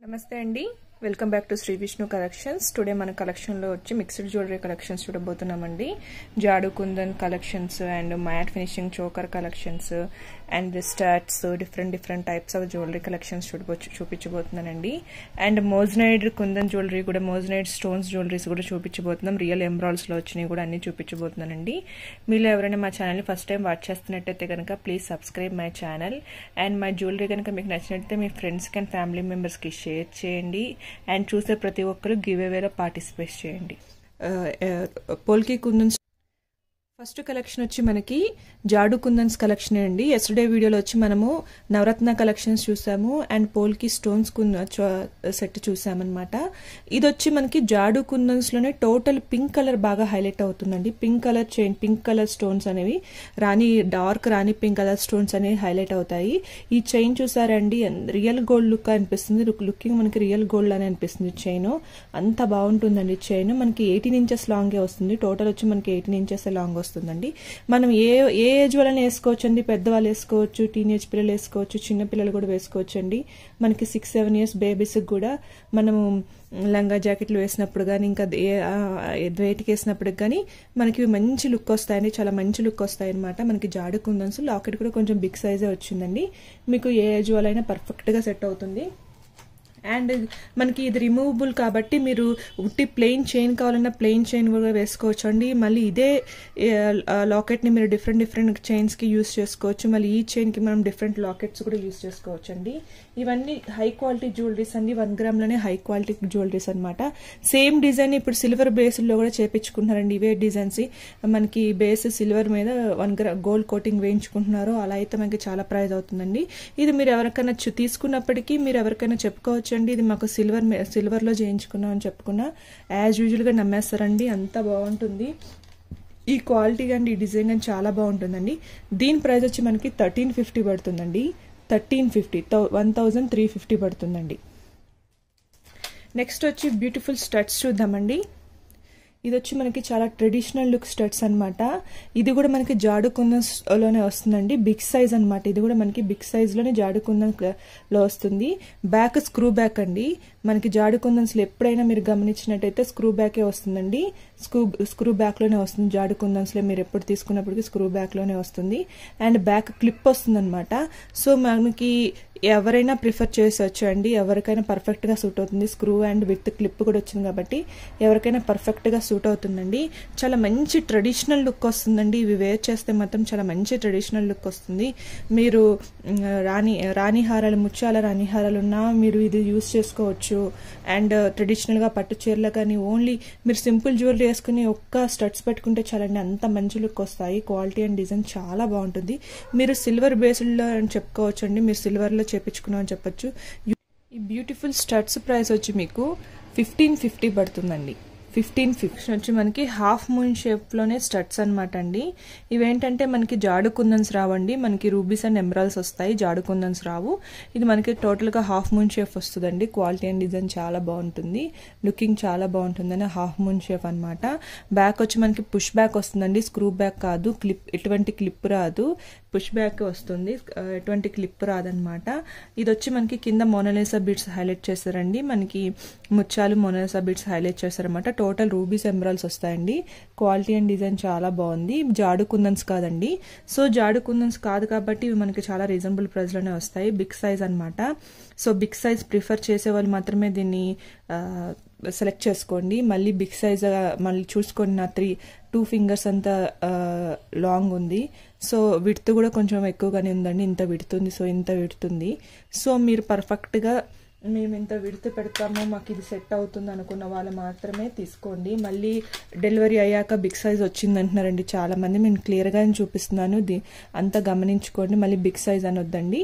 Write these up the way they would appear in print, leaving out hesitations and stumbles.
నమస్తే అండి, welcome back to Shri Vishnu collections. Today మన కలెక్షన్లో వచ్చి మిక్స్డ్ జ్యువెలరీ కలెక్షన్స్ చూడబోతున్నామండి. Jadau kundan collections and matte finishing choker collections and starts different types of jewellery collections చూపించబోతున్నానండి. అండ్ మోజనైడ్ కుందన్ జ్యువెలరీ కూడా, మోజనైడ్ స్టోన్స్ జ్యువెలరీస్ కూడా చూపించబోతున్నాం. రియల్ ఎమరాల్డ్స్లో వచ్చినాయి కూడా అన్ని చూపించబోతున్నానండి. మీరు ఎవరైనా మా ఛానల్ని ఫస్ట్ టైం వాచ్ చేస్తున్నట్టయితే కనుక please subscribe my channel. And మా జ్యువెలరీ కనుక మీకు నచ్చినట్లయితే మీ ఫ్రెండ్స్కి అండ్ ఫ్యామిలీ మెంబర్స్కి షేర్ చేయండి. అండ్ చూసే ప్రతి ఒక్కరు గివ్ అవేలో పార్టిసిపేట్ చేయండి. పోల్కి కుందన్స్ ఫస్ట్ కలెక్షన్ వచ్చి మనకి జాడు కుందన్స్ కలెక్షన్ అండి. ఎస్టర్డే వీడియోలో వచ్చి మనము నవరత్న కలెక్షన్స్ చూసాము అండ్ పోల్కి స్టోన్స్ సెట్ చూసామన్నమాట. ఇది వచ్చి మనకి జాడు కుందన్స్ లోనే టోటల్ పింక్ కలర్ బాగా హైలైట్ అవుతుందండి. Pink colour chain, pink colour stones అనేవి డార్క్ రాణి పింక్ కలర్ స్టోన్స్ అనేవి హైలైట్ అవుతాయి. ఈ చైన్ చూసారండి, రియల్ గోల్డ్ లుక్ అనిపిస్తుంది. లుకింగ్ మనకి రియల్ గోల్డ్ అని అనిపిస్తుంది. చైన్ అంత బాగుంటుందండి. చైన్ మనకి 18 ఇంచెస్ లాంగే వస్తుంది. టోటల్ వచ్చి మనకి 18 ఇంచెస్ లాంగ్ వస్తుందండి. మనం ఏ ఏజ్ వాళ్ళని వేసుకోవచ్చు అండి. పెద్దవాళ్ళు వేసుకోవచ్చు, టీనేజ్ పిల్లలు వేసుకోవచ్చు, చిన్న పిల్లలు కూడా వేసుకోవచ్చు అండి. మనకి 6-7 ఇయర్స్ బేబీస్ కూడా మనము లంగా జాకెట్లు వేసినప్పుడు కానీ ఇంకా వేటికి వేసినప్పుడు కానీ మనకి మంచి లుక్ వస్తాయండి. చాలా మంచి లుక్ వస్తాయి అనమాట. మనకి జాడు కుందన్స్ లాకెట్ కూడా కొంచెం బిగ్ సైజే వచ్చిందండి. మీకు ఏ ఏజ్ వాళ్ళైనా పర్ఫెక్ట్ గా సెట్ అవుతుంది. అండ్ మనకి ఇది రిమూవబుల్ కాబట్టి మీరు ఉట్టి ప్లెయిన్ చైన్ కావాలన్నా ప్లెయిన్ చైన్ కూడా వేసుకోవచ్చు అండి. మళ్ళీ ఇదే లాకెట్ని మీరు డిఫరెంట్ చైన్స్కి యూస్ చేసుకోవచ్చు. మళ్ళీ ఈ చైన్కి మనం డిఫరెంట్ లాకెట్స్ కూడా యూస్ చేసుకోవచ్చు అండి. ఇవన్నీ హై క్వాలిటీ జ్యువెలరీస్ అండి. 1 గ్రామ్లోనే హై క్వాలిటీ జ్యువెలరీస్ అనమాట. సేమ్ డిజైన్ ఇప్పుడు సిల్వర్ బేస్లో కూడా చేపించుకుంటున్నారండి. ఇవే డిజైన్స్ మనకి బేస్ సిల్వర్ మీద 1 గ్రామ్ గోల్డ్ కోటింగ్ వేయించుకుంటున్నారు. అలా అయితే మనకి చాలా ప్రైస్ అవుతుందండి. ఇది మీరు ఎవరికైనా తీసుకున్నప్పటికీ మీరు ఎవరికైనా చెప్పుకోవచ్చు అండి, ఇది మాకు సిల్వర్లో చేయించుకున్నాం అని చెప్పుకున్నా యాజ్ యూజువల్ గా నమ్మేస్తారండి. అంత బాగుంటుంది ఈ క్వాలిటీ అండి. ఈ డిజైన్ కానీ చాలా బాగుంటుందండి. దీని ప్రైస్ వచ్చి మనకి 1350 పడుతుందండి. 1350 పడుతుందండి. నెక్స్ట్ వచ్చి బ్యూటిఫుల్ స్టడ్స్ చూద్దామండి. ఇది వచ్చి మనకి చాలా ట్రెడిషనల్ లుక్ స్టడ్స్ అనమాట. ఇది కూడా మనకి జాడు కుందన్స్ లోనే వస్తుందండి. బిగ్ సైజ్ అనమాట. ఇది కూడా మనకి బిగ్ సైజ్ లోనే జాడు కుందన్ లో వస్తుంది. బ్యాక్ స్క్రూ బ్యాక్ అండి. మనకి జాడు కుందన్స్ లో ఎప్పుడైనా మీరు గమనించినట్టయితే స్క్రూ బ్యాకే వస్తుందండి. స్క్రూ బ్యాక్ లోనే వస్తుంది. జాడు కుందన్స్ లో మీరు ఎప్పుడు తీసుకున్నప్పటికీ స్క్రూ బ్యాక్ లోనే వస్తుంది. అండ్ బ్యాక్ క్లిప్ వస్తుంది అనమాట. సో మనకి ఎవరైనా ప్రిఫర్ చేసొచ్చు అండి. ఎవరికైనా పర్ఫెక్ట్ గా సూట్ అవుతుంది. స్క్రూ అండ్ విత్ క్లిప్ కూడా వచ్చింది కాబట్టి ఎవరికైనా పర్ఫెక్ట్ గా సూట్ అవుతుందండి. చాలా మంచి ట్రెడిషనల్ లుక్ వస్తుందండి. ఇవి వేర్ చేస్తే మాత్రం చాలా మంచి ట్రెడిషనల్ లుక్ వస్తుంది. మీరు రాణి హారాలు, ముత్యాల రాణి హారాలు ఉన్నా మీరు ఇది యూస్ చేసుకోవచ్చు. అండ్ ట్రెడిషనల్ గా పట్టు చీరలు కానీ ఓన్లీ మీరు సింపుల్ జ్యువెలరీ వేసుకుని ఒక్క స్టడ్స్ పెట్టుకుంటే చాలండి, అంత మంచి లుక్ వస్తాయి. క్వాలిటీ అండ్ డిజైన్ చాలా బాగుంటుంది. మీరు సిల్వర్ బేస్డ్ లో అని చెప్పుకోవచ్చు అండి. మీరు సిల్వర్ లో చేపించుకున్నాం అని చెప్పొచ్చు. ఈ బ్యూటిఫుల్ స్టడ్స్ ప్రైస్ వచ్చి మీకు 1550 పడుతుందండి. 1550 వచ్చి మనకి హాఫ్ మూన్ షేప్ లోనే స్టడ్స్ అనమాట అండి. ఇవేంటంటే మనకి జాడు కుందన్స్ రావండి. మనకి రూబీస్ అండ్ ఎమరాల్స్ వస్తాయి, జాడు కుందన్స్ రావు. ఇది మనకి టోటల్ గా హాఫ్ మూన్ షేప్ వస్తుందండి. క్వాలిటీ అండ్ డిజైన్ చాలా బాగుంటుంది. లుకింగ్ చాలా బాగుంటుందని హాఫ్ మూన్ షేప్ అనమాట. బ్యాక్ వచ్చి మనకి పుష్ బ్యాక్ వస్తుందండి. స్క్రూ బ్యాక్ కాదు. ఎటువంటి క్లిప్ రాదు. పుష్ బ్యాక్ వస్తుంది. ఎటువంటి క్లిప్ రాదనమాట. ఇది వచ్చి మనకి కింద మోనాలిసా బీడ్స్ హైలైట్ చేస్తారండి. మనకి ముత్యాలు మోనాలిసా బీడ్స్ హైలైట్ చేస్తారనమాట. టోటల్ రూబీస్ ఎమరాల్స్ వస్తాయండి. క్వాలిటీ అండ్ డిజైన్ చాలా బాగుంది. జాడు కుందన్స్ కాదండి. సో జాడు కుందన్స్ కాదు కాబట్టి ఇవి మనకి చాలా రీజనబుల్ ప్రైస్ లోనే వస్తాయి. బిగ్ సైజ్ అనమాట. సో బిగ్ సైజ్ ప్రిఫర్ చేసే వాళ్ళు మాత్రమే దీన్ని సెలెక్ట్ చేసుకోండి. మళ్ళీ బిగ్ సైజ్ మళ్ళీ చూసుకోండి. నా 2 ఫింగర్స్ అంతా లాంగ్ ఉంది. సో విడ్త్ కూడా కొంచెం ఎక్కువగానే ఉందండి. ఇంత విడుతుంది. సో ఇంత విడుతుంది. సో మీరు పర్ఫెక్ట్ గా మేము ఇంత విడత పెడతామో మాకు ఇది సెట్ అవుతుంది అనుకున్న వాళ్ళు మాత్రమే తీసుకోండి. మళ్ళీ డెలివరీ అయ్యాక బిగ్ సైజ్ వచ్చింది అంటున్నారండి చాలా మంది. నేను క్లియర్ గా చూపిస్తున్నాను, అంతా గమనించుకోండి. మళ్ళీ బిగ్ సైజ్ అని వద్దండి.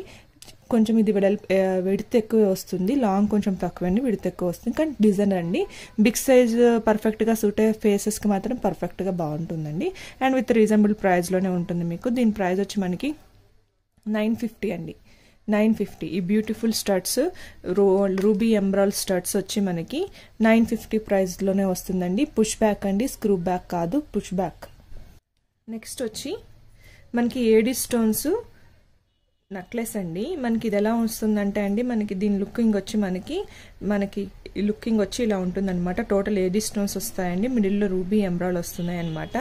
కొంచెం ఇది విడత ఎక్కువ వస్తుంది. లాంగ్ కొంచెం తక్కువండి, విడత ఎక్కువ వస్తుంది. కానీ డిజైన్ అండి బిగ్ సైజ్ పర్ఫెక్ట్ గా సూట్ అయ్యే ఫేసెస్ కి మాత్రం పర్ఫెక్ట్ గా బాగుంటుందండి. అండ్ విత్ రీజనబుల్ ప్రైస్ లోనే ఉంటుంది మీకు. దీని ప్రైస్ వచ్చి మనకి 950 అండి. 950. ఈ beautiful studs ruby emerald studs వచ్చి మనకి 950 ప్రైస్ లోనే వస్తుందండి. పుష్ బ్యాక్ అండి, స్క్రూ బ్యాక్ కాదు, పుష్ బ్యాక్. నెక్స్ట్ వచ్చి మనకి ఏడీ స్టోన్స్ నెక్లెస్ అండి. మనకి ఇది ఎలా వస్తుందంటే అండి, మనకి దీని లుకింగ్ వచ్చి మనకి లుకింగ్ వచ్చి ఇలా ఉంటుందన్నమాట. టోటల్ ఏడీ స్టోన్స్ వస్తాయండి, మిడిల్లో రూబీ ఎంబ్రాయిడ్ వస్తున్నాయి అనమాట.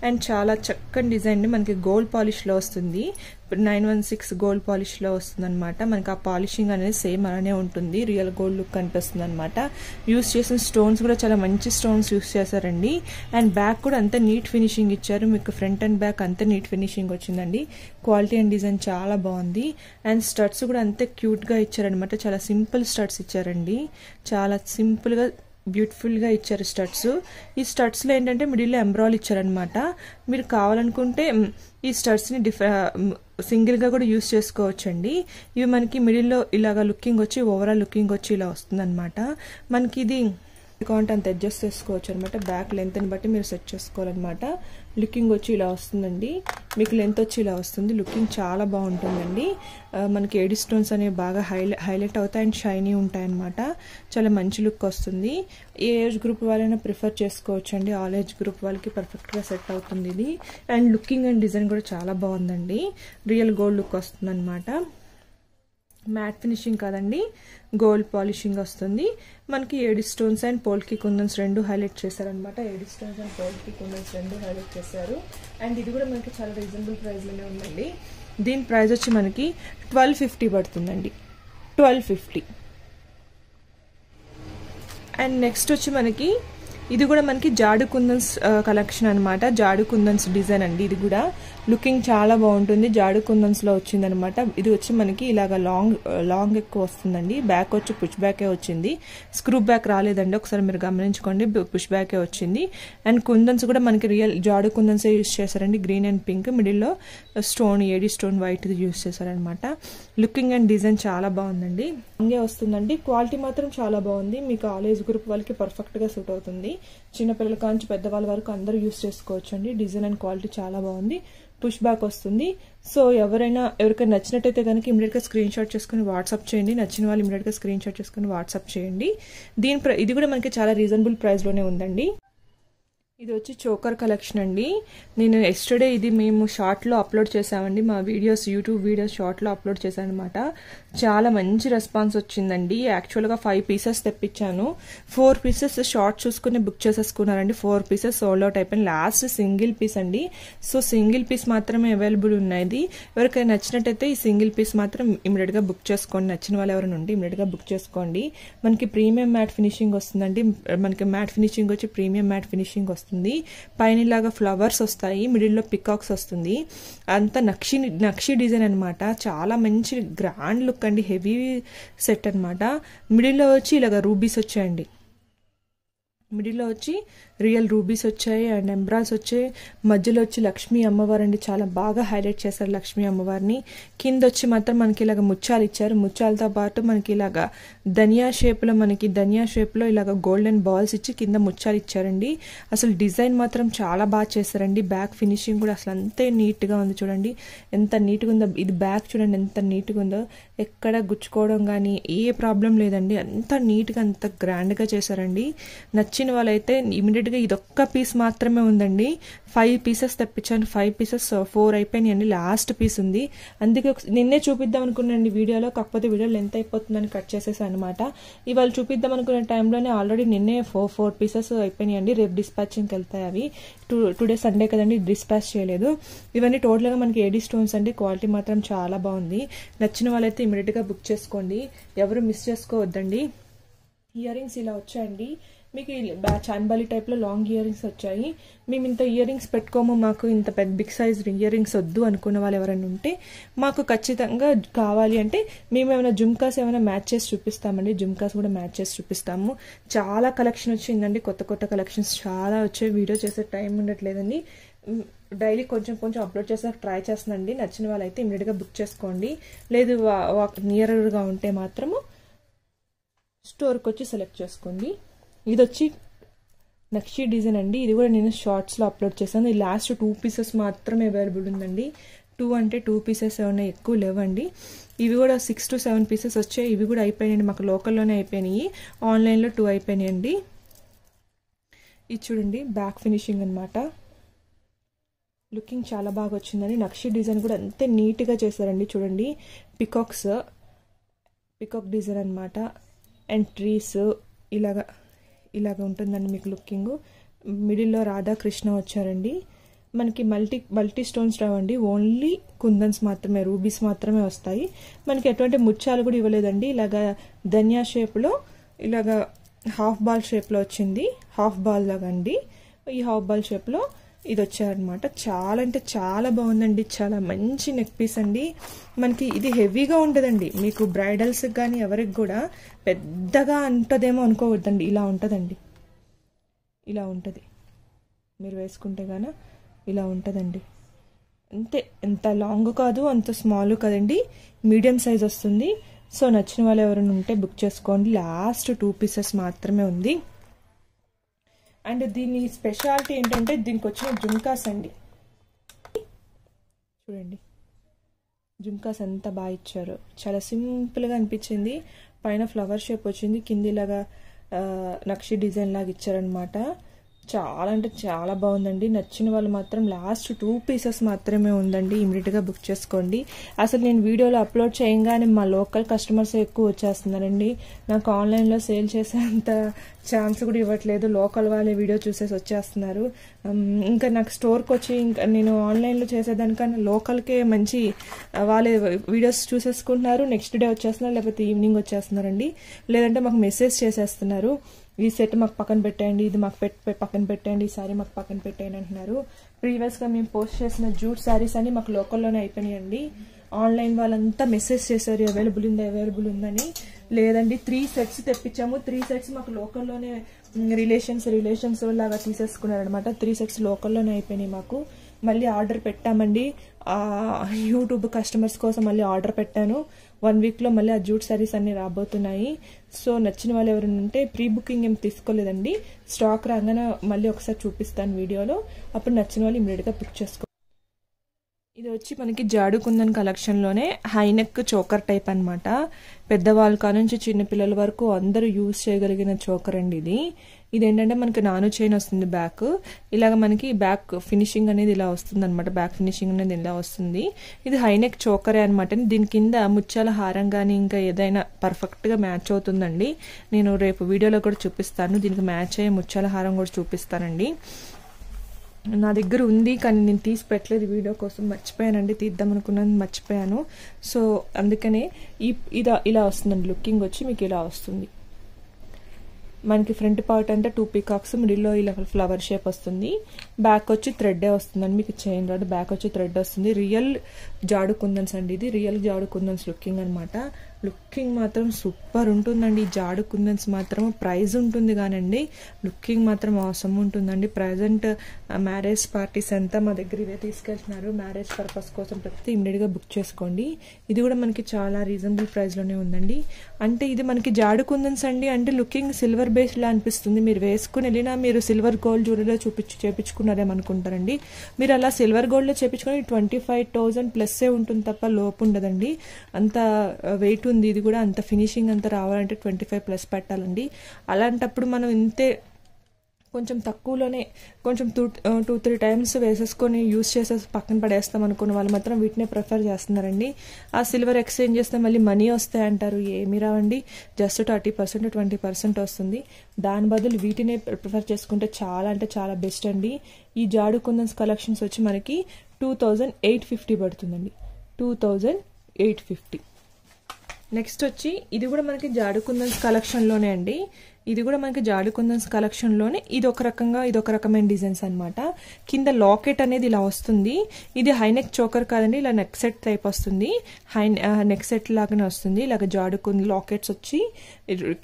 అండ్ చాలా చక్కని డిజైన్ అండి, మనకి గోల్డ్ పాలిష్లో వస్తుంది. 916 గోల్డ్ పాలిష్లో వస్తుంది అనమాట. మనకి ఆ పాలిషింగ్ అనేది సేమ్ అలానే ఉంటుంది, రియల్ గోల్డ్ లుక్ కనిపిస్తుంది అనమాట. యూస్ చేసిన స్టోన్స్ కూడా చాలా మంచి స్టోన్స్ యూస్ చేశారండి. అండ్ బ్యాక్ కూడా అంత నీట్ ఫినిషింగ్ ఇచ్చారు, మీకు ఫ్రంట్ అండ్ బ్యాక్ అంత నీట్ ఫినిషింగ్ వచ్చిందండి. క్వాలిటీ అండ్ డిజైన్ చాలా బాగుంది. అండ్ స్టడ్స్ కూడా అంతే క్యూట్గా ఇచ్చారనమాట, చాలా సింపుల్ స్టడ్స్ ఇచ్చారండి, చాలా సింపుల్గా బ్యూటిఫుల్గా ఇచ్చారు స్టడ్స్. ఈ స్టడ్స్లో ఏంటంటే మిడిల్లో ఎంబ్రాయిడ్ ఇచ్చారనమాట. మీరు కావాలనుకుంటే ఈ స్టడ్స్ని సింగిల్గా కూడా యూస్ చేసుకోవచ్చండి. ఇవి మనకి మిడిల్లో ఇలాగా లుకింగ్ వచ్చి ఓవరాల్ లుకింగ్ వచ్చి ఇలా వస్తుందన్నమాట. మనకి ఇది కావాలంటే అంత అడ్జస్ట్ చేసుకోవచ్చు అనమాట. బ్యాక్ లెంత్ని బట్టి మీరు సెట్ చేసుకోవాలన్నమాట. లుకింగ్ వచ్చి ఇలా వస్తుందండి, మీకు లెంత్ వచ్చి ఇలా వస్తుంది. లుకింగ్ చాలా బాగుంటుందండి. మనకి ఏడీ స్టోన్స్ అనేవి బాగా హైలైట్ అవుతాయి అండ్ షైనీ ఉంటాయి అనమాట. చాలా మంచి లుక్ వస్తుంది. ఏ ఏజ్ గ్రూప్ వాళ్ళైనా ప్రిఫర్ చేసుకోవచ్చు అండి, ఆల్ ఏజ్ గ్రూప్ వాళ్ళకి పర్ఫెక్ట్గా సెట్ అవుతుంది ఇది. అండ్ లుకింగ్ అండ్ డిజైన్ కూడా చాలా బాగుందండి, రియల్ గోల్డ్ లుక్ వస్తుంది అనమాట. మ్యాట్ ఫినిషింగ్ కాదండి, గోల్డ్ పాలిషింగ్ వస్తుంది. మనకి ఏడీ స్టోన్స్ అండ్ పోల్కి కుందన్స్ రెండు హైలైట్ చేశారనమాట. ఏడీ స్టోన్స్ అండ్ పోల్కి కుందన్స్ రెండు హైలైట్ చేశారు. అండ్ ఇది కూడా మనకి చాలా రీజనబుల్ ప్రైస్లోనే ఉందండి. దీని ప్రైస్ వచ్చి మనకి 1250 పడుతుందండి, 1250. అండ్ నెక్స్ట్ వచ్చి మనకి ఇది కూడా మనకి జాడు కుందన్స్ కలెక్షన్ అనమాట. జాడు కుందన్స్ డిజైన్ అండి, ఇది కూడా లుకింగ్ చాలా బాగుంటుంది. జాడు కుందన్స్లో వచ్చిందనమాట. ఇది వచ్చి మనకి ఇలాగ లాంగ్ ఎక్కువ వస్తుందండి. బ్యాక్ వచ్చి పుష్ బ్యాకే వచ్చింది, స్క్రూ బ్యాక్ రాలేదండి, ఒకసారి మీరు గమనించుకోండి, పుష్ బ్యాకే వచ్చింది. అండ్ కుందన్స్ కూడా మనకి రియల్ జాడు కుందన్సే యూస్ చేశారండి, గ్రీన్ అండ్ పింక్, మిడిల్లో stone AD stone white use చేశారనమాట. లుకింగ్ అండ్ డిజైన్ చాలా బాగుందండి, లాంగే వస్తుందండి. క్వాలిటీ మాత్రం చాలా బాగుంది, మీకు ఆల్ ఏజ్ గ్రూప్ వాళ్ళకి పర్ఫెక్ట్గా సూట్ అవుతుంది. చిన్నపిల్లల కాంచి పెద్దవాళ్ళ వరకు అందరూ యూస్ చేసుకోవచ్చు అండి. డిజైన్ అండ్ క్వాలిటీ చాలా బాగుంది, పుష్ బ్యాక్ వస్తుంది. సో ఎవరికైనా నచ్చినట్టయితే కనుక ఇమీడియట్గా స్క్రీన్ షాట్ చేసుకుని వాట్సాప్ చేయండి. నచ్చిన వాళ్ళు ఇమీడియట్గా స్క్రీన్ షాట్ చేసుకుని వాట్సాప్ చేయండి. ఇది కూడా మనకి చాలా రీజనబుల్ ప్రైస్లోనే ఉందండి. ఇది వచ్చి చోకర్ కలెక్షన్ అండి. నేను ఎస్టర్డే ఇది మేము షార్ట్లో అప్లోడ్ చేసామండి, మా వీడియోస్ యూట్యూబ్ వీడియోస్ షార్ట్లో అప్లోడ్ చేశాను అనమాట. చాలా మంచి రెస్పాన్స్ వచ్చిందండి. యాక్చువల్గా 5 pieces తెప్పించాను, 4 pieces షార్ట్ చూసుకుని బుక్ చేసేసుకున్నారండి. 4 pieces సోల్డ్ అవుట్ అయిపోయింది. లాస్ట్ సింగిల్ పీస్ అండి, సో సింగిల్ పీస్ మాత్రమే అవైలబుల్ ఉన్నది. ఎవరికైనా నచ్చినట్టయితే ఈ సింగిల్ పీస్ మాత్రం ఇమీడియట్గా బుక్ చేసుకోండి. నచ్చిన వాళ్ళు ఎవరైనా ఉంటే ఇమీడియట్గా బుక్ చేసుకోండి. మనకి ప్రీమియం మ్యాట్ ఫినిషింగ్ వస్తుందండి. మనకి మ్యాట్ ఫినిషింగ్ వచ్చి ప్రీమియం మ్యాట్ ఫినిషింగ్ వస్తుంది. పైన ఇలాగా ఫ్లవర్స్ వస్తాయి, మిడిల్లో పికాక్స్ వస్తుంది. అంతా నక్షి డిజైన్ అనమాట. చాలా మంచి గ్రాండ్ లుక్ అండి, హెవీ సెట్ అనమాట. మిడిల్లో వచ్చి ఇలాగా రూబీస్ వచ్చాయండి, మిడిల్లో వచ్చి రియల్ రూబీస్ వచ్చాయి అండ్ ఎంబ్రాయిడ్స్ వచ్చాయి. మధ్యలో వచ్చి లక్ష్మీ అమ్మవారు అండి, చాలా బాగా హైలైట్ చేశారు లక్ష్మీ అమ్మవారిని. కింద వచ్చి మాత్రం మనకి ఇలాగ ముత్యాలు ఇచ్చారు. ముత్యాలతో పాటు మనకి ఇలాగా ధనియా షేప్లో ఇలాగ గోల్డెన్ బాల్స్ ఇచ్చి కింద ముత్యాలు ఇచ్చారండి. అసలు డిజైన్ మాత్రం చాలా బాగా చేశారండి. బ్యాక్ ఫినిషింగ్ కూడా అసలు అంతే నీట్గా ఉంది, చూడండి ఎంత నీట్గా ఉందో. ఇది బ్యాక్ చూడండి ఎంత నీట్గా ఉందో, ఎక్కడ గుచ్చుకోవడం కానీ ఏ ప్రాబ్లం లేదండి. అంత నీట్గా అంత గ్రాండ్గా చేశారండి. నచ్చిన వాళ్ళైతే ఇమీడియట్గా ఇదొక్క పీస్ మాత్రమే ఉందండి. 5 pieces తెప్పించాను, 5 pieces 4 అయిపోయినాయండి, లాస్ట్ పీస్ ఉంది. అందుకే నిన్నే చూపిద్దాం అనుకున్నాండి వీడియోలో, కాకపోతే వీడియో లెంత్ అయిపోతుందని కట్ చేసేసాను అనమాట. ఇవాళ చూపిద్దాం అనుకునే టైంలోనే ఆల్రెడీ నిన్నే 4 pieces అయిపోయినాయండి. రేపు డిస్పాచింగ్కి వెళ్తాయి అవి. టుడే సండే కదండి, డిస్పాచ్ చేయలేదు. ఇవన్నీ టోటల్గా మనకి ఏడీ స్టోన్స్ అండి. క్వాలిటీ మాత్రం చాలా బాగుంది. నచ్చిన వాళ్ళైతే ఇమీడియట్గా బుక్ చేసుకోండి, ఎవరు మిస్ చేసుకోవద్దండి. ఇయర్ రింగ్స్ ఇలా వచ్చాయండి, మీకు చాన్బాలి టైప్లో లాంగ్ ఇయర్ రింగ్స్ వచ్చాయి. మేము ఇంత ఇయర్ రింగ్స్ పెట్టుకోము, మాకు ఇంత పెద్ద బిగ్ సైజ్ ఇయర్ రింగ్స్ వద్దు అనుకున్న వాళ్ళు ఎవరైనా ఉంటే మాకు ఖచ్చితంగా కావాలి అంటే మేము ఏమైనా జుమ్కాస్ ఏమైనా మ్యాచ్ చేసి చూపిస్తామండి. జుమ్కాస్ కూడా మ్యాచ్ చేసి చూపిస్తాము. చాలా కలెక్షన్ వచ్చిందండి, కొత్త కలెక్షన్స్ చాలా వచ్చాయి. వీడియో చేసే టైం ఉండట్లేదండి, డైలీ కొంచెం అప్లోడ్ చేసాక ట్రై చేస్తుందండి. నచ్చిన వాళ్ళైతే ఇమీడియట్గా బుక్ చేసుకోండి. లేదు నియర్గా ఉంటే మాత్రము స్టోర్కి వచ్చి సెలెక్ట్ చేసుకోండి. ఇది వచ్చి నక్షి డిజైన్ అండి. ఇది కూడా నేను షార్ట్స్లో అప్లోడ్ చేశాను. ఈ లాస్ట్ 2 pieces మాత్రమే అవైలబుల్ ఉందండి. 2 అంటే 2 pieces ఏమైనా ఎక్కువ లేవండి. ఇవి కూడా 6 to 7 pieces వచ్చాయి. ఇవి కూడా అయిపోయినాయండి, మాకు లోకల్లోనే అయిపోయినాయి. ఆన్లైన్లో 2 అయిపోయినాయండి. ఇది చూడండి బ్యాక్ ఫినిషింగ్ అనమాట. లుకింగ్ చాలా బాగా వచ్చిందండి. నక్షి డిజైన్ కూడా అంతే నీట్గా చేశారండి. చూడండి పికాక్ డిజైన్ అనమాట. అండ్ ట్రీస్ ఇలాగా ఉంటుందండి మీకు లుకింగ్. మిడిల్లో రాధాకృష్ణ వచ్చారండి. మనకి మల్టీ స్టోన్స్ రావండి, ఓన్లీ కుందన్స్ మాత్రమే, రూబీస్ మాత్రమే వస్తాయి. మనకి ఎటువంటి ముత్యాలు కూడా ఇవ్వలేదండి. ఇలాగా ధన్యా షేప్లో ఇలాగా హాఫ్ బాల్ షేప్లో వచ్చింది. హాఫ్ బాల్ లాగా అండి. ఈ హాఫ్ బాల్ షేప్లో ఇది వచ్చారనమాట. చాలా అంటే చాలా బాగుందండి. చాలా మంచి నెక్ పీస్ అండి. మనకి ఇది హెవీగా ఉండదండి. మీకు బ్రైడల్స్కి కానీ ఎవరికి కూడా పెద్దగా ఉంటుందేమో అనుకోవద్దండి. ఇలా ఉంటుందండి. ఇలా ఉంటుంది. మీరు వేసుకుంటే గాన ఇలా ఉంటుందండి. అంతే, ఎంత లాంగ్ కాదు అంత స్మాల్ కదండి, మీడియం సైజ్ వస్తుంది. సో నచ్చిన వాళ్ళు ఎవరైనా ఉంటే బుక్ చేసుకోండి. లాస్ట్ 2 పీసెస్ మాత్రమే ఉంది. అండ్ దీని స్పెషాలిటీ ఏంటంటే దీనికి వచ్చిన జుంకాస్ అండి. చూడండి జుంకాస్ అంతా బాగా ఇచ్చారు. చాలా సింపుల్గా అనిపించింది. పైన ఫ్లవర్ షేప్ వచ్చింది, కింది ఇలాగా నక్షి డిజైన్ లాగా ఇచ్చారనమాట. చాలా అంటే చాలా బాగుందండి. నచ్చిన వాళ్ళు మాత్రం లాస్ట్ 2 పీసెస్ మాత్రమే ఉందండి. ఇమీడియట్గా బుక్ చేసుకోండి. అసలు నేను వీడియోలో అప్లోడ్ చేయగానే మా లోకల్ కస్టమర్స్ ఎక్కువ వచ్చేస్తున్నారండి. నాకు ఆన్లైన్లో సేల్ చేసేంత ఛాన్స్ కూడా ఇవ్వట్లేదు. లోకల్ వాళ్ళే వీడియో చూసేసి వచ్చేస్తున్నారు. ఇంకా నాకు స్టోర్కి వచ్చి ఇంకా నేను ఆన్లైన్లో చేసేదానికన్నా లోకల్కే మంచి వాళ్ళే వీడియోస్ చూసేసుకుంటున్నారు. నెక్స్ట్ డే వచ్చేస్తున్నారు, లేకపోతే ఈవినింగ్ వచ్చేస్తున్నారండి. లేదంటే మాకు మెసేజ్ చేసేస్తున్నారు, ఈ సెట్ మాకు పక్కన పెట్టండి, ఇది మాకు పక్కన పెట్టండి, ఈ సారీ మాకు పక్కన పెట్టండి అంటున్నారు. ప్రీవియస్గా మేము పోస్ట్ చేసిన జూట్ శారీస్ అని మాకు లోకల్లోనే అయిపోయినాయండి. ఆన్లైన్ వాళ్ళంతా మెసేజ్ చేశారు అవైలబుల్ ఉందని. లేదండి 3 సెట్స్ తెప్పించాము. 3 సెట్స్ మాకు లోకల్లోనే రిలేషన్స్ లాగా తీసేసుకున్నారనమాట. 3 సెట్స్ లోకల్లోనే అయిపోయినాయి మాకు. మళ్ళీ ఆర్డర్ పెట్టామండి. యూట్యూబ్ కస్టమర్స్ కోసం మళ్ళీ ఆర్డర్ పెట్టాను. 1 వీక్లో మళ్ళీ ఆ జూట్ శారీస్ అన్ని రాబోతున్నాయి. సో నచ్చిన వాళ్ళు ఎవరైనా ఉంటే ప్రీ బుకింగ్ ఏం తీసుకోలేదండి. స్టాక్ రాగానే మళ్ళీ ఒకసారి చూపిస్తాను వీడియోలో. అప్పుడు నచ్చిన వాళ్ళు ఇమీడియట్గా బుక్ చేసుకో. ఇది వచ్చి మనకి జాడు కుందన్ కలెక్షన్లోనే హైనెక్ చోకర్ టైప్ అనమాట. పెద్దవాళ్ళ కానుంచి చిన్నపిల్లల వరకు అందరూ యూజ్ చేయగలిగిన చోకర్ అండి ఇది. ఇదేంటంటే మనకి నాను చైన్ వస్తుంది బ్యాక్. ఇలాగ మనకి బ్యాక్ ఫినిషింగ్ అనేది ఇలా వస్తుంది అనమాట. బ్యాక్ ఫినిషింగ్ అనేది ఇలా వస్తుంది. ఇది హైనెక్ చోకరే అనమాట. దీని కింద ముత్యాల హారం కానీ ఇంకా ఏదైనా పర్ఫెక్ట్గా మ్యాచ్ అవుతుందండి. నేను రేపు వీడియోలో కూడా చూపిస్తాను. దీనికి మ్యాచ్ అయ్యే ముత్యాల హారం కూడా చూపిస్తానండి. నా దగ్గర ఉంది కానీ నేను తీసి పెట్టలేదు, వీడియో కోసం మర్చిపోయానండి. తీద్దాం అనుకున్నాను, మర్చిపోయాను. సో అందుకనే ఇలా వస్తుందండి. లుకింగ్ వచ్చి మీకు ఇలా వస్తుంది. మనకి ఫ్రంట్ పార్ట్ అంటే 2 పీకాక్స్, మిడిల్లో ఇలా ఫ్లవర్ షేప్ వస్తుంది. బ్యాక్ వచ్చి థ్రెడ్డే వస్తుందండి. మీకు చైన్ రాదు, బ్యాక్ వచ్చి థ్రెడ్ వస్తుంది. రియల్ జాడు కుందన్స్ అండి. ఇది రియల్ జాడు కుందన్స్ లుకింగ్ అనమాట. లుకింగ్ మాత్రం సూపర్ ఉంటుందండి. జాడు కుందన్స్ మాత్రం ప్రైజ్ ఉంటుంది కానండి, లుకింగ్ మాత్రం అవసరం ఉంటుందండి. ప్రజెంట్ మ్యారేజ్ పార్టీస్ అంతా మా దగ్గర ఇవే తీసుకెళ్తున్నారు. మ్యారేజ్ పర్పస్ కోసం ప్రతి ఇమ్మీడియట్గా బుక్ చేసుకోండి. ఇది కూడా మనకి చాలా రీజనబుల్ ప్రైస్లోనే ఉందండి. అంటే ఇది మనకి జాడు కుందన్స్ అండి. అంటే లుకింగ్ సిల్వర్ బేస్లా అనిపిస్తుంది. మీరు వేసుకుని వెళ్ళినా మీరు సిల్వర్ గోల్డ్ జ్యువెలరీలో చేపించుకున్నారేమనుకుంటారండి. మీరు అలా సిల్వర్ గోల్డ్లో చేపించుకొని 25,000 ప్లస్సే ఉంటుంది తప్ప లోపు ఉండదండి. అంత వెయిట్ ఉంది. ఇది కూడా అంత ఫినిషింగ్ అంతా రావాలంటే 25+ పెట్టాలండి. అలాంటప్పుడు మనం ఇంతే కొంచెం తక్కువలోనే కొంచెం 2-3 టైమ్స్ వేసేసుకొని యూస్ చేసేసి పక్కన పడేస్తాం అనుకున్న వాళ్ళు మాత్రం వీటినే ప్రిఫర్ చేస్తున్నారండి. ఆ సిల్వర్ ఎక్స్చేంజ్ చేస్తే మళ్ళీ మనీ వస్తాయి అంటారు. ఏమీ రావండి, జస్ట్ 30% 20% వస్తుంది. దాని బదులు వీటినే ప్రిఫర్ చేసుకుంటే చాలా అంటే చాలా బెస్ట్ అండి. ఈ జాడు కుందన్స్ కలెక్షన్స్ వచ్చి మనకి 2850 పడుతుందండి. 2850. నెక్స్ట్ వచ్చి ఇది కూడా మనకి జాడు కుందన్స్ కలెక్షన్లోనే అండి. ఇది కూడా మనకి జాడు కుందన్స్ కలెక్షన్లోనే. ఇది ఒక రకమైన డిజైన్స్ అనమాట. కింద లాకెట్ అనేది ఇలా వస్తుంది. ఇది హైనెక్ చోకర్ కాదండి, ఇలా నెక్ సెట్ టైప్ వస్తుంది. నెక్ సెట్ లాగానే వస్తుంది. ఇలాగ జాడు లాకెట్స్ వచ్చి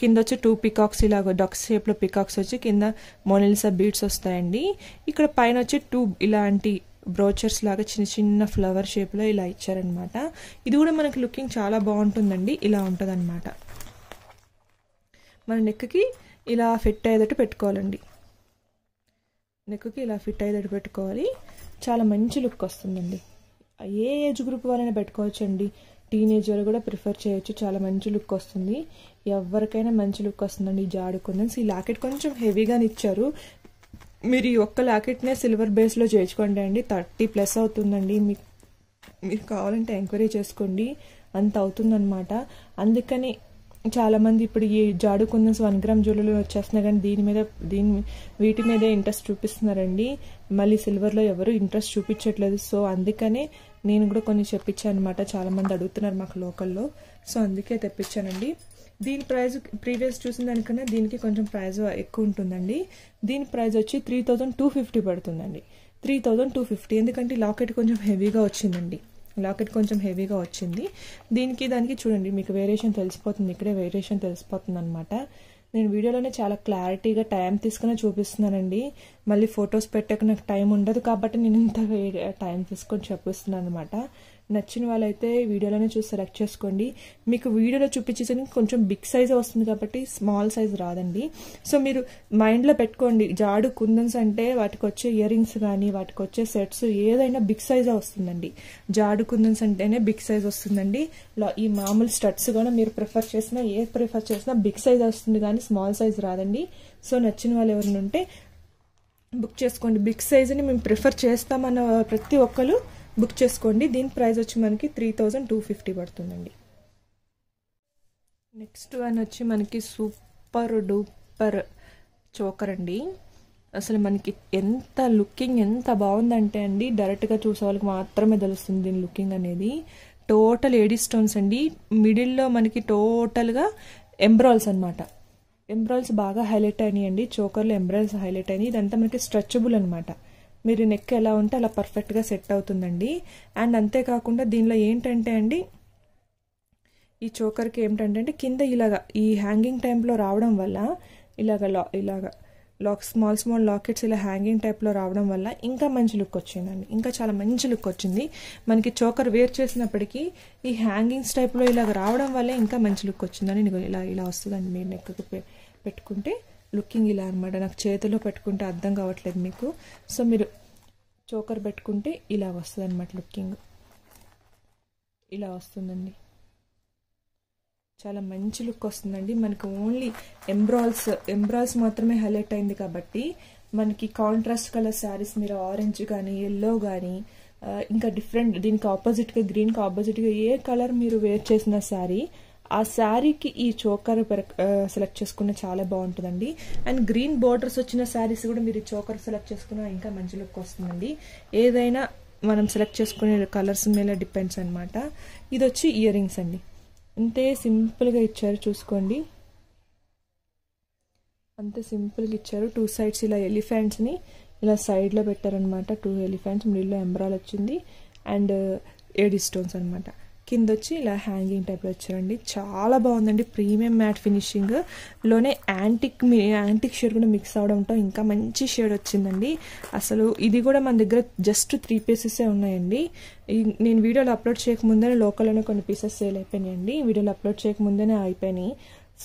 కింద వచ్చి 2 పికాక్స్ ఇలాగ డక్స్ షేప్లో పికాక్స్ వచ్చి కింద మోనాలిసా బీడ్స్ వస్తాయండి. ఇక్కడ పైన వచ్చి 2 ఇలాంటి బ్రోచర్స్ లాగా చిన్న చిన్న ఫ్లవర్ షేప్లో ఇలా ఇచ్చారనమాట. ఇది కూడా మనకి లుకింగ్ చాలా బాగుంటుందండి. ఇలా ఉంటుంది అనమాట. మన నెక్కి ఇలా ఫిట్ అయ్యేటట్టు పెట్టుకోవాలండి. నెక్కి ఇలా ఫిట్ అయ్యేటట్టు పెట్టుకోవాలి. చాలా మంచి లుక్ వస్తుందండి. ఏ ఏజ్ గ్రూప్ వాళ్ళైనా పెట్టుకోవచ్చు అండి. టీనేజ్ వాళ్ళు కూడా ప్రిఫర్ చేయొచ్చు. చాలా మంచి లుక్ వస్తుంది. ఎవరికైనా మంచి లుక్ వస్తుందండి ఈ జాడు కుందన్స్. ఈ లాకెట్ కొంచెం హెవీగానే ఇచ్చారు. మీరు ఈ ఒక్క లాకెట్నే సిల్వర్ బేస్లో చేయించుకోండి అండి, 30+ అవుతుందండి. మీకు కావాలంటే ఎంక్వైరీ చేసుకోండి, అంత అవుతుందన్నమాట. అందుకని చాలామంది ఇప్పుడు ఈ జాడు కుందన్స్ 1 గ్రామ్ జ్యువెలరీ వచ్చేస్తున్నాయి, కానీ వీటి మీదే ఇంట్రెస్ట్ చూపిస్తున్నారండి. మళ్ళీ సిల్వర్లో ఎవరు ఇంట్రెస్ట్ చూపించట్లేదు. సో అందుకనే నేను కూడా కొన్ని చెప్పించాను అనమాట. చాలామంది అడుగుతున్నారు మాకు లోకల్లో, సో అందుకే తెప్పించానండి. దీని ప్రైస్ ప్రీవియస్ చూసిన దానికన్నా దీనికి కొంచెం ప్రైస్ ఎక్కువ ఉంటుందండి. దీని ప్రైస్ వచ్చి 3250 పడుతుందండి. 3250, ఎందుకంటే లాకెట్ కొంచెం హెవీగా వచ్చిందండి. దానికి చూడండి, మీకు వేరియేషన్ తెలిసిపోతుంది, ఇక్కడే వేరియేషన్ తెలిసిపోతుంది అనమాట. నేను వీడియోలోనే చాలా క్లారిటీగా టైం తీసుకుని చూపిస్తున్నానండి. మళ్ళీ ఫొటోస్ పెట్టక నాకు టైం ఉండదు, కాబట్టి నేను ఇంత టైం తీసుకొని చూపిస్తున్నాను అనమాట. నచ్చిన వాళ్ళైతే వీడియోలోనే చూసి సెలెక్ట్ చేసుకోండి. మీకు వీడియోలో చూపించేసరికి కొంచెం బిగ్ సైజ్ వస్తుంది కాబట్టి స్మాల్ సైజ్ రాదండి. సో మీరు మైండ్లో పెట్టుకోండి, జాడు కుందన్స్ అంటే వాటికి వచ్చే ఇయర్ రింగ్స్ కానీ వాటికి వచ్చే సెట్స్ ఏదైనా బిగ్ సైజే వస్తుందండి. జాడు కుందన్స్ అంటేనే బిగ్ సైజ్ వస్తుందండి. ఈ మామూలు స్టడ్స్ కూడా మీరు ప్రిఫర్ చేసినా బిగ్ సైజ్ వస్తుంది కానీ స్మాల్ సైజ్ రాదండి. సో నచ్చిన వాళ్ళు ఎవరైనా ఉంటే బుక్ చేసుకోండి. బిగ్ సైజ్ని మేము ప్రిఫర్ చేస్తామన్న ప్రతి ఒక్కరు బుక్ చేసుకోండి. దీని ప్రైస్ వచ్చి మనకి 3250 పడుతుందండి. నెక్స్ట్ వన్ వచ్చి మనకి సూపర్ డూపర్ చోకర్ అండి. అసలు మనకి లుకింగ్ ఎంత బాగుందంటే అండి, డైరెక్ట్గా చూసే వాళ్ళకి మాత్రమే తెలుస్తుంది దీని లుకింగ్ అనేది. టోటల్ ఏడీ స్టోన్స్ అండి. మిడిల్లో మనకి టోటల్గా ఎంబ్రాయిల్స్ అనమాట. ఎంబ్రాయిల్స్ బాగా హైలైట్ అయినాయండి. చోకర్లో ఎంబ్రాయిల్స్ హైలైట్ అయినాయి. ఇదంతా మనకి స్ట్రెచబుల్ అనమాట. మీరు నెక్ ఎలా ఉంటే అలా పర్ఫెక్ట్గా సెట్ అవుతుందండి. అండ్ అంతేకాకుండా దీనిలో ఏంటంటే అండి, ఈ చోకర్కి ఏమిటంటే కింద ఇలాగా ఈ హ్యాంగింగ్ టైప్లో రావడం వల్ల ఇలాగా స్మాల్ లాకెట్స్ ఇలా హ్యాంగింగ్ టైప్లో రావడం వల్ల ఇంకా మంచి లుక్ వచ్చిందండి. ఇంకా చాలా మంచి లుక్ వచ్చింది. మనకి చోకర్ వేర్ చేసినప్పటికీ ఈ హ్యాంగింగ్స్ టైప్లో ఇలాగ రావడం వల్లే ఇంకా మంచి లుక్ వచ్చిందని. ఇలా వస్తుందండి. మీరు నెక్కు పెట్టుకుంటే లుకింగ్ ఇలా అనమాట. నాకు చేతిలో పెట్టుకుంటే అర్థం కావట్లేదు మీకు. సో మీరు చోకర్ పెట్టుకుంటే ఇలా వస్తుంది అనమాట. లుకింగ్ ఇలా వస్తుందండి. చాలా మంచి లుక్ వస్తుందండి. మనకు ఓన్లీ ఎంబ్రాయిల్స్ మాత్రమే హైలైట్ అయింది కాబట్టి మనకి కాంట్రాస్ట్ కలర్ శారీస్ మీరు ఆరెంజ్ కానీ ఎల్లో కానీ ఇంకా డిఫరెంట్ దీనికి ఆపోజిట్గా గ్రీన్కి ఆపోజిట్గా ఏ కలర్ మీరు వేర్ చేసిన శారీ ఆ శారీకి ఈ చోకర్ సెలెక్ట్ చేసుకున్న చాలా బాగుంటుందండి. అండ్ గ్రీన్ బోర్డర్స్ వచ్చిన శారీస్ కూడా మీరు చోకర్ సెలెక్ట్ చేసుకున్న ఇంకా మంచి లుక్ వస్తుందండి. ఏదైనా మనం సెలెక్ట్ చేసుకునే కలర్స్ మీద డిపెండ్స్ అనమాట. ఇది వచ్చి ఇయర్ రింగ్స్ అండి. అంతే సింపుల్గా ఇచ్చారు, చూసుకోండి. అంతే సింపుల్గా ఇచ్చారు. 2 సైడ్స్ ఇలా ఎలిఫెంట్స్ని ఇలా సైడ్లో పెట్టారనమాట. 2 ఎలిఫెంట్స్, మిడిల్లో ఎంబ్రాయిల్ వచ్చింది అండ్ ఏడీ స్టోన్స్ అనమాట. కింద వచ్చి ఇలా హ్యాంగింగ్ టైప్లో వచ్చారండి. చాలా బాగుందండి. ప్రీమియం మ్యాట్ ఫినిషింగ్ లోనే యాంటిక్ షేడ్ కూడా మిక్స్ అవడంతో ఇంకా మంచి షేడ్ వచ్చిందండి. అసలు ఇది కూడా మన దగ్గర జస్ట్ 3 పీసెసే ఉన్నాయండి. నేను వీడియోలో అప్లోడ్ చేయకముందే లోకల్లోనే కొన్ని పీసెస్ సేల్ అయిపోయినాయండి. వీడియోలో అప్లోడ్ చేయకముందేనే అయిపోయినాయి.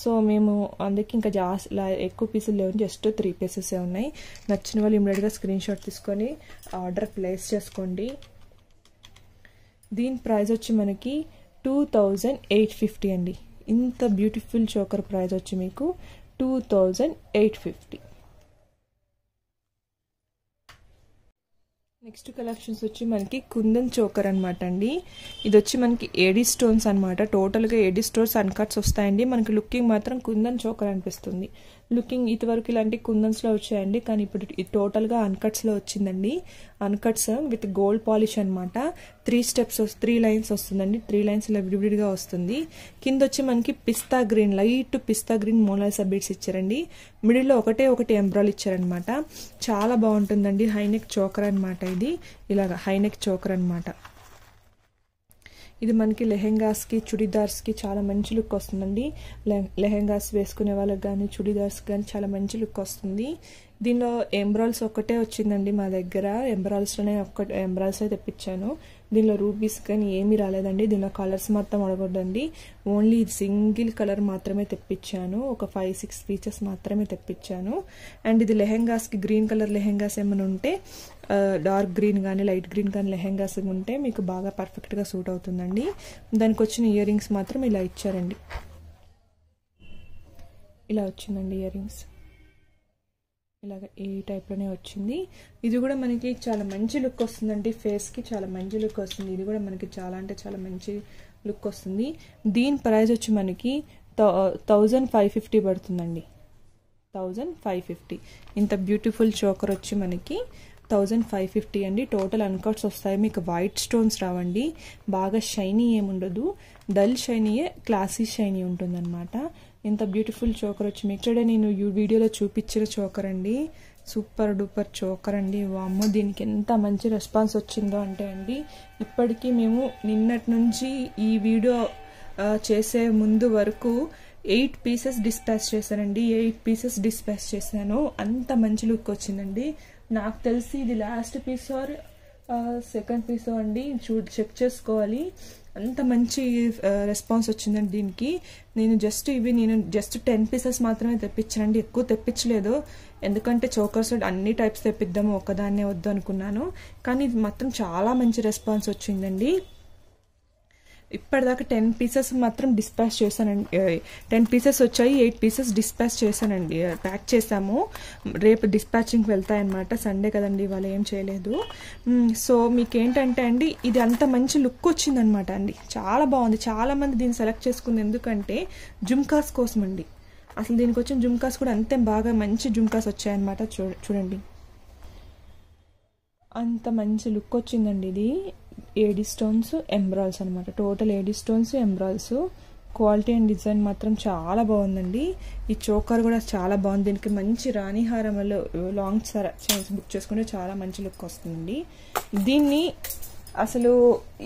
సో మేము అందుకే ఇంకా ఎక్కువ పీసులు లేవు, జస్ట్ 3 పీసెసే ఉన్నాయి. నచ్చిన వాళ్ళు ఇమ్మీడియట్గా స్క్రీన్ షాట్ తీసుకొని ఆర్డర్ ప్లేస్ చేసుకోండి. దీని ప్రైస్ వచ్చి మనకి 2850 అండి. ఇంత బ్యూటిఫుల్ చోకర్ ప్రైస్ వచ్చి మీకు 2850. నెక్స్ట్ కలెక్షన్స్ వచ్చి మనకి కుందన్ చోకర్ అనమాట అండి. ఇది వచ్చి మనకి ఏడీ స్టోన్స్ అనమాట. టోటల్గా ఏడీ స్టోన్స్ అన్కట్స్ వస్తాయండి. మనకి లుకింగ్ మాత్రం కుందన్ చోకర్ అనిపిస్తుంది. లుకింగ్ ఇదివరకు ఇలాంటి కుందన్స్లో వచ్చాయండి, కానీ ఇప్పుడు టోటల్గా అన్కట్స్లో వచ్చిందండి. అన్కట్స్ విత్ గోల్డ్ పాలిష్ అనమాట. 3 లైన్స్ వస్తుందండి. 3 లైన్స్ ఇలా విడివిడిగా వస్తుంది. కింద వచ్చి మనకి లైట్ పిస్తా గ్రీన్ మోనాలిసా బీడ్స్ ఇచ్చారండి. మిడిల్లో ఒకటి ఎంబ్రాయిల్ ఇచ్చారనమాట. చాలా బాగుంటుందండి. హైనెక్ చోకర్ అనమాట. ఇది ఇలాగా హైనెక్ చోకర్ అనమాట. ఇది మనకి లెహెంగాస్కి చుడిదార్స్కి చాలా మంచి లుక్ వస్తుందండి. లెహెంగాస్ వేసుకునే వాళ్ళకి కానీ చుడిదార్స్కి కానీ చాలా మంచి లుక్ వస్తుంది. దీనిలో ఎంబ్రాయిల్స్ ఒక్కటే వచ్చిందండి మా దగ్గర. ఎంబ్రాయిల్స్ అయితే తెప్పించాను. దీనిలో రూబీస్ కానీ ఏమీ రాలేదండి. దీనిలో కలర్స్ మాత్రం అడగొద్దండి. ఓన్లీ సింగిల్ కలర్ మాత్రమే తెప్పించాను. ఒక 5-6 పీసెస్ మాత్రమే తెప్పించాను. అండ్ ఇది లెహెంగాస్కి గ్రీన్ కలర్ లెహెంగాస్ ఏమైనా ఉంటే డార్క్ గ్రీన్ కానీ లైట్ గ్రీన్ కానీ లెహెంగాస్ ఉంటే మీకు బాగా పర్ఫెక్ట్గా సూట్ అవుతుందండి. దానికి వచ్చిన ఇయర్ రింగ్స్ మాత్రం ఇలా ఇచ్చారండి. ఇలా వచ్చిందండి ఇయర్ రింగ్స్. ఇలాగ ఈ టైప్లోనే వచ్చింది. ఇది కూడా మనకి చాలా మంచి లుక్ వస్తుందండి, ఫేస్కి చాలా మంచి లుక్ వస్తుంది. ఇది కూడా మనకి చాలా అంటే చాలా మంచి లుక్ వస్తుంది. దీని ప్రైస్ వచ్చి మనకి 1550 పడుతుందండి. 1550. ఇంత బ్యూటిఫుల్ చోకర్ వచ్చి మనకి 1550 అండి. టోటల్ అన్కట్స్ వస్తాయి, మీకు వైట్ స్టోన్స్ రావండి, బాగా షైనీ ఏముండదు, డల్ షైనీయే, క్లాసీ షైనీ ఉంటుందన్నమాట. ఇంత బ్యూటిఫుల్ చోకర్ వచ్చి మీకు ఇక్కడ నేను వీడియోలో చూపించిన చోకర్ అండి, సూపర్ డూపర్ చోకర్ అండి. వామ్మో దీనికి ఎంత మంచి రెస్పాన్స్ వచ్చిందో అంటే అండి, ఇప్పటికీ మేము నిన్నటి నుంచి ఈ వీడియో చేసే ముందు వరకు 8 pieces డిస్పాచ్ చేశానండి. 8 pieces డిస్పాచ్ చేశాను. అంత మంచి లుక్ వచ్చిందండి. నాకు తెలిసి ఇది last piece or second piece అండి, చెక్ చేసుకోవాలి. అంత మంచి రెస్పాన్స్ వచ్చిందండి దీనికి. నేను జస్ట్ 10 pieces మాత్రమే తెప్పించానండి, ఎక్కువ తెప్పించలేదు. ఎందుకంటే చోకర్స్ అన్ని టైప్స్ తెప్పిద్దాము, ఒక్కదాన్నే వద్దు అనుకున్నాను. కానీ ఇది మాత్రం చాలా మంచి రెస్పాన్స్ వచ్చిందండి. ఇప్పటిదాకా 10 pieces మాత్రం డిస్పాచ్ చేశానండి. 10 pieces వచ్చాయి, 8 pieces డిస్పాచ్ చేశానండి, ప్యాక్ చేసాము. రేపు డిస్పాచింగ్కి వెళ్తాయన్నమాట, సండే కదండి, ఇవాళ ఏం చేయలేదు. సో మీకేంటంటే అండి ఇది అంత మంచి లుక్ వచ్చిందనమాట అండి, చాలా బాగుంది. చాలా మంది దీన్ని సెలెక్ట్ చేసుకుంది ఎందుకంటే జుమ్కాస్ కోసం అండి. అసలు దీనికి వచ్చిన జుమ్కాస్ కూడా అంతే బాగా మంచి జుమ్కాస్ వచ్చాయన్నమాట. చూడండి అంత మంచి లుక్ వచ్చిందండి. ఇది ఏడీ స్టోన్స్ ఎంబ్రాయిల్స్ అనమాట, total AD stones emeralds. Quality and design మాత్రం చాలా బాగుందండి. ఈ చోకర్ కూడా చాలా బాగుంది. దీనికి మంచి రాణి హారంలో లాంగ్ చైన్స్ బుక్ చేసుకుంటే చాలా మంచి లుక్ వస్తుందండి. దీన్ని అసలు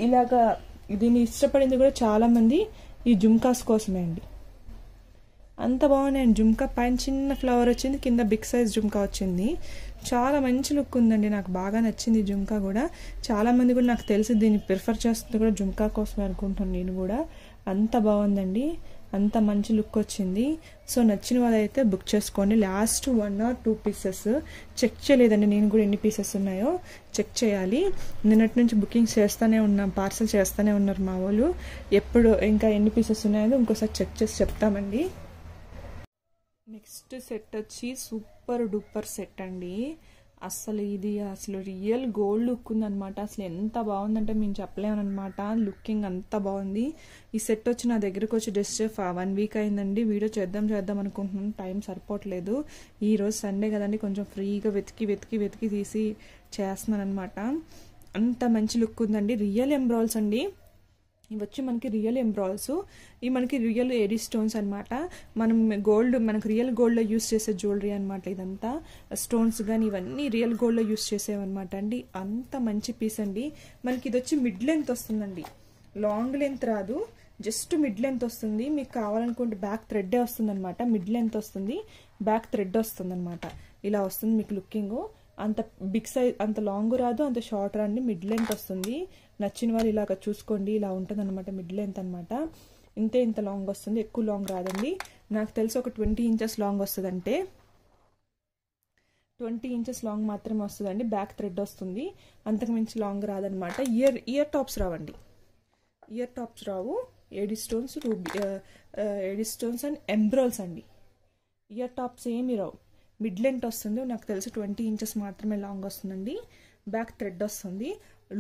ఇలాగా దీన్ని ఇష్టపడింది కూడా చాలా మంది ఈ జుమ్కాస్ కోసమే అండి. అంత బాగున్నాయండి. జుమ్కా పైన చిన్న ఫ్లవర్ వచ్చింది, కింద బిగ్ సైజ్ జుమ్కా వచ్చింది. చాలా మంచి లుక్ ఉందండి, నాకు బాగా నచ్చింది జుమ్కా కూడా. చాలా మంది కూడా నాకు తెలిసి దీన్ని ప్రిఫర్ చేస్తుంది కూడా జుమ్కా కోసమే అనుకుంటాను నేను కూడా. అంత బాగుందండి, అంత మంచి లుక్ వచ్చింది. సో నచ్చిన వాళ్ళైతే బుక్ చేసుకోండి. లాస్ట్ 1 or 2 pieces చెక్ చేయలేదండి నేను కూడా, ఎన్ని పీసెస్ ఉన్నాయో చెక్ చేయాలి. నిన్నటి నుంచి బుకింగ్ చేస్తూనే ఉన్నాం, పార్సల్ చేస్తూనే ఉన్నారు మా వాళ్ళు. ఎప్పుడు ఇంకా ఎన్ని పీసెస్ ఉన్నాయో ఇంకోసారి చెక్ చేసి చెప్తామండి. నెక్స్ట్ సెట్ వచ్చి సూపర్ డూపర్ సెట్ అండి. అసలు ఇది రియల్ గోల్డ్ లుక్ ఉందనమాట. అసలు ఎంత బాగుందంటే మేము చెప్పలేమన్నమాట, లుకింగ్ అంత బాగుంది. ఈ సెట్ వచ్చి నా దగ్గరకు వచ్చి జస్ట్ 1 week అయిందండి. వీడియో చేద్దాం అనుకుంటున్నాను, టైం సరిపోవట్లేదు. ఈరోజు సండే కదండి, కొంచెం ఫ్రీగా వెతికి తీసి చేస్తున్నాను అనమాట. అంత మంచి లుక్ ఉందండి. రియల్ ఎంబ్రాయిల్స్ అండి ఇవి వచ్చి మనకి, రియల్ ఎంబ్రాయిల్స్. ఇవి మనకి రియల్ ఏడీ స్టోన్స్ అనమాట. మనకు రియల్ గోల్డ్లో యూస్ చేసే జ్యువెలరీ అనమాట. ఇదంతా స్టోన్స్ కానీ ఇవన్నీ రియల్ గోల్డ్లో యూస్ చేసేవన్నమాట అండి. అంత మంచి పీస్ అండి. మనకి ఇది వచ్చి మిడ్ లెంత్ వస్తుందండి, లాంగ్ లెంత్ రాదు, జస్ట్ మిడ్ లెంత్ వస్తుంది. మీకు కావాలనుకుంటే బ్యాక్ థ్రెడ్డే వస్తుంది అనమాట. మిడ్ లెంత్ వస్తుంది, బ్యాక్ థ్రెడ్ వస్తుంది అనమాట. ఇలా వస్తుంది మీకు లుకింగ్. అంత బిగ్ సైజ్, అంత లాంగ్ రాదు, అంత షార్ట్ రాండి, మిడ్ లెంత్ వస్తుంది. నచ్చిన వాళ్ళు ఇలాగ చూసుకోండి, ఇలా ఉంటుంది అనమాట. మిడ్ లెంత్ అనమాట, ఇంత లాంగ్ వస్తుంది, ఎక్కువ లాంగ్ రాదండి. నాకు తెలిసి ఒక 20 inches లాంగ్ వస్తుంది, అంటే 20 inches లాంగ్ మాత్రమే వస్తుందండి. బ్యాక్ థ్రెడ్ వస్తుంది, అంతకు మించి లాంగ్ రాదనమాట. ఇయర్ టాప్స్ రావండి, ఇయర్ టాప్స్ రావు. ఏడీ స్టోన్స్ అండ్ ఎంబ్రాయిల్స్ అండి. ఇయర్ టాప్స్ ఏమి రావు, మిడ్ లెంత్ వస్తుంది. నాకు తెలిసి 20 inches మాత్రమే లాంగ్ వస్తుందండి. బ్యాక్ థ్రెడ్ వస్తుంది.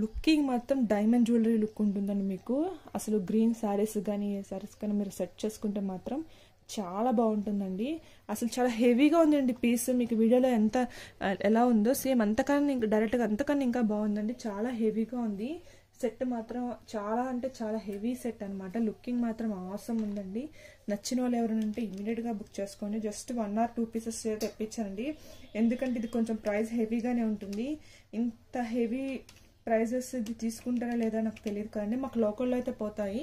లుకింగ్ మాత్రం డైమండ్ జ్యువెలరీ లుక్ ఉంటుందండి మీకు. అసలు గ్రీన్ శారీస్ కానీ ఏ శారీస్ కానీ మీరు సెట్ చేసుకుంటే మాత్రం చాలా బాగుంటుందండి. అసలు చాలా హెవీగా ఉందండి పీస్. మీకు వీడియోలో ఎలా ఉందో సేమ్ అంతకన్నా డైరెక్ట్గా అంతకన్నా ఇంకా బాగుందండి. చాలా హెవీగా ఉంది సెట్ మాత్రం, చాలా అంటే చాలా హెవీ సెట్ అనమాట. లుకింగ్ మాత్రం ఆసమ్ ఉందండి. నచ్చిన వాళ్ళు ఎవరైనా ఉంటే ఇమీడియట్గా బుక్ చేసుకోండి. జస్ట్ 1 or 2 pieces తెప్పించండి, ఎందుకంటే ఇది కొంచెం ప్రైస్ హెవీగానే ఉంటుంది. ఇంత హెవీ ప్రైజెస్ ఇది తీసుకుంటారా లేదా నాకు తెలియదు కదండి. మాకు లోకల్లో అయితే పోతాయి,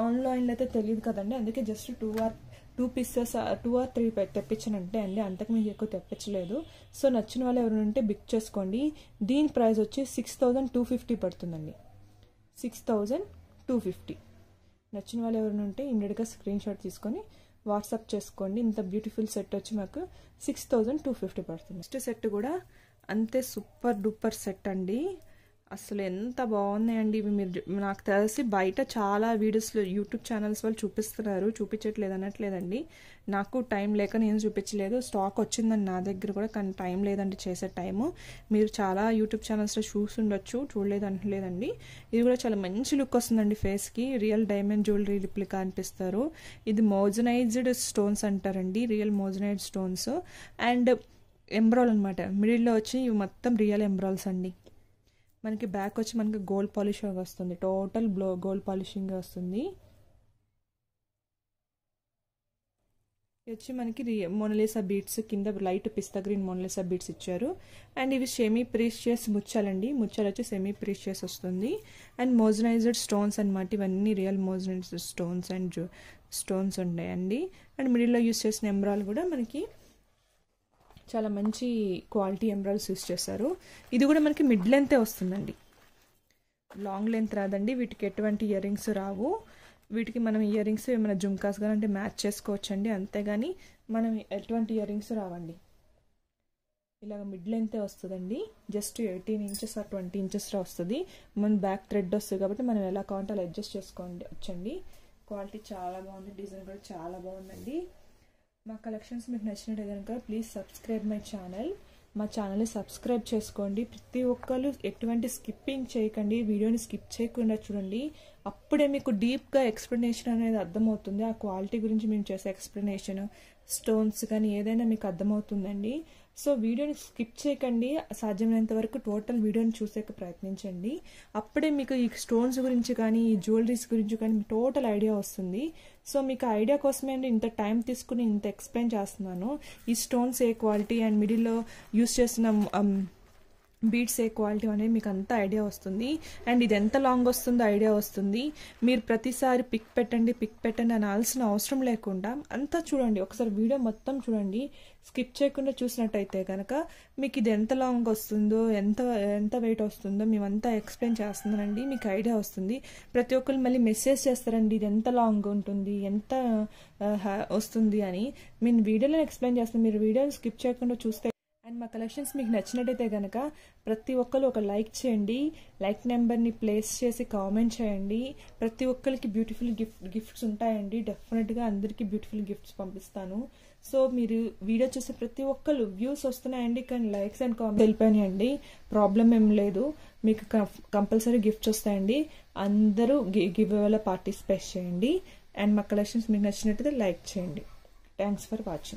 ఆన్లైన్లో అయితే తెలియదు కదండి. అందుకే జస్ట్ 2 pieces 2 or 3 తెప్పించానంటే అండి, అంతకు మీకు ఎక్కువ తెప్పించలేదు. సో నచ్చిన వాళ్ళు ఎవరైనా ఉంటే బుక్ చేసుకోండి. దీని ప్రైస్ వచ్చి 6250 పడుతుందండి, 6250. నచ్చిన వాళ్ళు ఎవరైనా ఉంటే ఇమ్మీడియట్గా స్క్రీన్ షాట్ తీసుకొని వాట్సాప్ చేసుకోండి. ఇంత బ్యూటిఫుల్ సెట్ వచ్చి మాకు 6250 పడుతుంది. నెక్స్ట్ సెట్ కూడా అంతే సూపర్ డూపర్ సెట్ అండి. అసలు ఎంత బాగున్నాయండి ఇవి. మీరు నాకు తెలిసి బయట చాలా వీడియోస్లో యూట్యూబ్ ఛానల్స్ వాళ్ళు చూపిస్తున్నారు, చూపించట్లేదు అనట్లేదండి. నాకు టైం లేక నేను చూపించలేదు. స్టాక్ వచ్చిందండి నా దగ్గర కూడా, కానీ టైం లేదండి చేసే టైము. మీరు చాలా యూట్యూబ్ ఛానల్స్లో చూసి ఉండొచ్చు, చూడలేదు అనట్లేదండి. ఇది కూడా చాలా మంచి లుక్ వస్తుందండి ఫేస్కి. రియల్ డైమండ్ జ్యువెలరీ రిప్లికా అనిపిస్తారు. ఇది మోజనైజ్డ్ స్టోన్స్ అంటారండి, రియల్ మోజనైజ్డ్ స్టోన్స్. అండ్ ఎంబ్రాల్ అనమాట, మిడిల్లో వచ్చి ఇవి మొత్తం రియల్ ఎంబ్రాల్స్ అండి. మనకి బ్యాక్ వచ్చి మనకి గోల్డ్ పాలిష్ వస్తుంది, టోటల్ గోల్డ్ పాలిషింగ్ వస్తుంది. ఇది వచ్చి మనకి మోనలిసా బీడ్స్, కింద లైట్ పిస్తా గ్రీన్ మోనలిసా బీడ్స్ ఇచ్చారు. అండ్ ఇవి సెమీ ప్రీషియస్ ముచ్చాలండి, ముచ్చాలు వచ్చి సెమీ ప్రీషియస్ వస్తుంది. అండ్ మోజనైజ్డ్ స్టోన్స్ అనమాట, ఇవన్నీ real moissanite stones and stones ఉన్నాయండి. అండ్ మిడిల్లో యూస్ చేసిన ఎంబ్రాల్ కూడా మనకి చాలా మంచి క్వాలిటీ ఎంబ్రాయిడరీస్ యూస్ చేస్తారు. ఇది కూడా మనకి మిడ్ లెంతే వస్తుందండి, లాంగ్ లెంత్ రాదండి. వీటికి ఎటువంటి ఇయర్ రింగ్స్ రావు. వీటికి మనం ఇయర్ రింగ్స్ ఏమైనా జుమ్కాస్ కానీ అంటే మ్యాచ్ చేసుకోవచ్చండి, అంతేగాని మనం ఎటువంటి ఇయర్ రింగ్స్ రావండి. ఇలాగ మిడ్ లెంతే వస్తుందండి, జస్ట్ 18 ఇంచెస్ ఆర్ 20 ఇంచెస్ వస్తుంది. మన బ్యాక్ థ్రెడ్ వస్తుంది కాబట్టి మనం ఎలా కావాలంటే అలా అడ్జస్ట్ చేసుకోండి వచ్చండి. క్వాలిటీ చాలా బాగుంది, డిజైన్ కూడా చాలా బాగుందండి. మా కలెక్షన్స్ మీకు నచ్చినట్టు కనుక ప్లీజ్ సబ్స్క్రైబ్ మై ఛానల్. మా ఛానల్ని సబ్స్క్రైబ్ చేసుకోండి. ప్రతి ఒక్కరు ఎటువంటి స్కిప్పింగ్ చేయకండి, వీడియోని స్కిప్ చేయకుండా చూడండి. అప్పుడే మీకు డీప్గా ఎక్స్ప్లెనేషన్ అనేది అర్థమవుతుంది. ఆ క్వాలిటీ గురించి మేము చేసే ఎక్స్ప్లెనేషన్, స్టోన్స్ కానీ ఏదైనా మీకు అర్థమవుతుందండి. సో వీడియోని స్కిప్ చేయకండి, సాధ్యమైనంత వరకు టోటల్ వీడియోని చూసే ప్రయత్నించండి. అప్పుడే మీకు ఈ స్టోన్స్ గురించి కానీ ఈ జ్యువెలరీస్ గురించి కానీ టోటల్ ఐడియా వస్తుంది. సో మీకు ఐడియా కోసమే అండి ఇంత టైం తీసుకుని ఇంత ఎక్స్ప్లెయిన్ చేస్తున్నాను. ఈ స్టోన్స్ ఏ క్వాలిటీ అండ్ మిడిల్లో యూస్ చేసిన బీడ్స్ ఏ క్వాలిటీ అనేది మీకు అంతా ఐడియా వస్తుంది. అండ్ ఇది ఎంత లాంగ్ వస్తుందో ఐడియా వస్తుంది. మీరు ప్రతిసారి పిక్ పెట్టండి అనాల్సిన అవసరం లేకుండా అంతా చూడండి, ఒకసారి వీడియో మొత్తం చూడండి. స్కిప్ చేయకుండా చూసినట్టయితే కనుక మీకు ఇది ఎంత లాంగ్ వస్తుందో, ఎంత వెయిట్ వస్తుందో మేమంతా ఎక్స్ప్లెయిన్ చేస్తున్నానండి, మీకు ఐడియా వస్తుంది. ప్రతి ఒక్కరు మళ్ళీ మెసేజ్ చేస్తారండి ఇది ఎంత లాంగ్ ఉంటుంది, ఎంత వస్తుంది అని. నేను వీడియోలో ఎక్స్ప్లెయిన్ చేస్తాను, మీరు వీడియోని స్కిప్ చేయకుండా చూస్తే. అండ్ మా కలెక్షన్స్ మీకు నచ్చినట్టయితే కనుక ప్రతి ఒక్కరు ఒక లైక్ చేయండి, లైక్ నెంబర్ని ప్లేస్ చేసి కామెంట్ చేయండి. ప్రతి ఒక్కరికి బ్యూటిఫుల్ గిఫ్ట్స్ ఉంటాయండి, డెఫినెట్గా అందరికీ బ్యూటిఫుల్ గిఫ్ట్స్ పంపిస్తాను. సో మీరు వీడియో చూసే ప్రతి ఒక్కరు వ్యూస్ వస్తున్నాయండి, కానీ లైక్స్ అండ్ కామెంట్స్ వెళ్ళిపోయినాయండి, ప్రాబ్లం ఏం లేదు. మీకు కంపల్సరీ గిఫ్ట్స్ వస్తాయండి. అందరూ గివ్ అవేలో పార్టిసిపేట్ చేయండి. అండ్ మా కలెక్షన్స్ మీకు నచ్చినట్టయితే లైక్ చేయండి. Thanks for watching.